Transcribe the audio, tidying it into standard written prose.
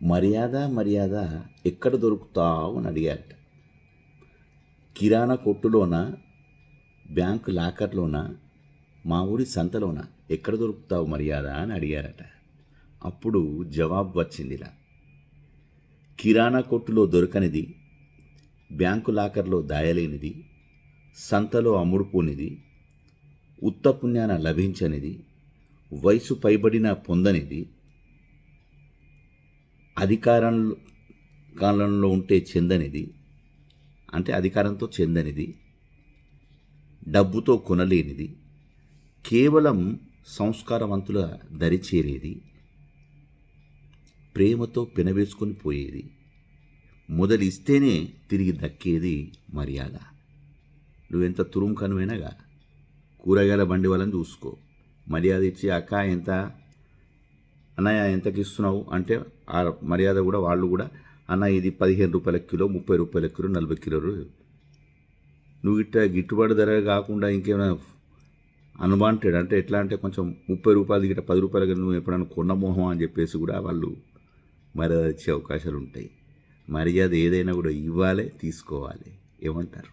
మర్యాద మర్యాద ఎక్కడ దొరుకుతావు అని అడిగారట. కిరాణా కొట్టులోన, బ్యాంకు లాకర్లోన, మా ఊరి సంతలోన ఎక్కడ దొరుకుతావు మర్యాద అని అడిగారట. అప్పుడు జవాబు వచ్చిందిలా: కిరాణా కొట్టులో దొరకనిది, బ్యాంకు లాకర్లో దాయలేనిది, సంతలో అమ్ముడుపోనిది, ఉత్తపుణ్యాన లభించనిది, వయసు పైబడిన పొందనిది, అధికారంలో ఉంటే చెందనిది, అంటే అధికారంతో చెందనిది, డబ్బుతో కొనలేనిది, కేవలం సంస్కారవంతుల దరిచేరేది, ప్రేమతో పెనవేసుకొని పోయేది, మొదలిస్తేనే తిరిగి దక్కేది మర్యాద. నువ్వెంత తురుంకనువైనాగా కూరగాయల బండి వాళ్ళని చూసుకో, మర్యాద ఇచ్చి అక్క ఎంత అన్నయ్య ఎంతకి ఇస్తున్నావు అంటే ఆ మర్యాద కూడా వాళ్ళు కూడా అన్న ఇది 15 రూపాయల కిలో, 30 రూపాయల కిలో, 40 కిలోలు. నువ్వు ఇట్లా గిట్టుబాటు ధర కాకుండా ఇంకేమైనా అన్వాంటెడ్ అంటే ఎట్లా అంటే కొంచెం 30 రూపాయలు గిట్ట 10 రూపాయలు నువ్వు ఎప్పుడైనా కొన్న మోహం అని చెప్పేసి కూడా వాళ్ళు మర్యాద ఇచ్చే అవకాశాలు ఉంటాయి. మర్యాద ఏదైనా కూడా ఇవ్వాలి, తీసుకోవాలి. ఏమంటారు?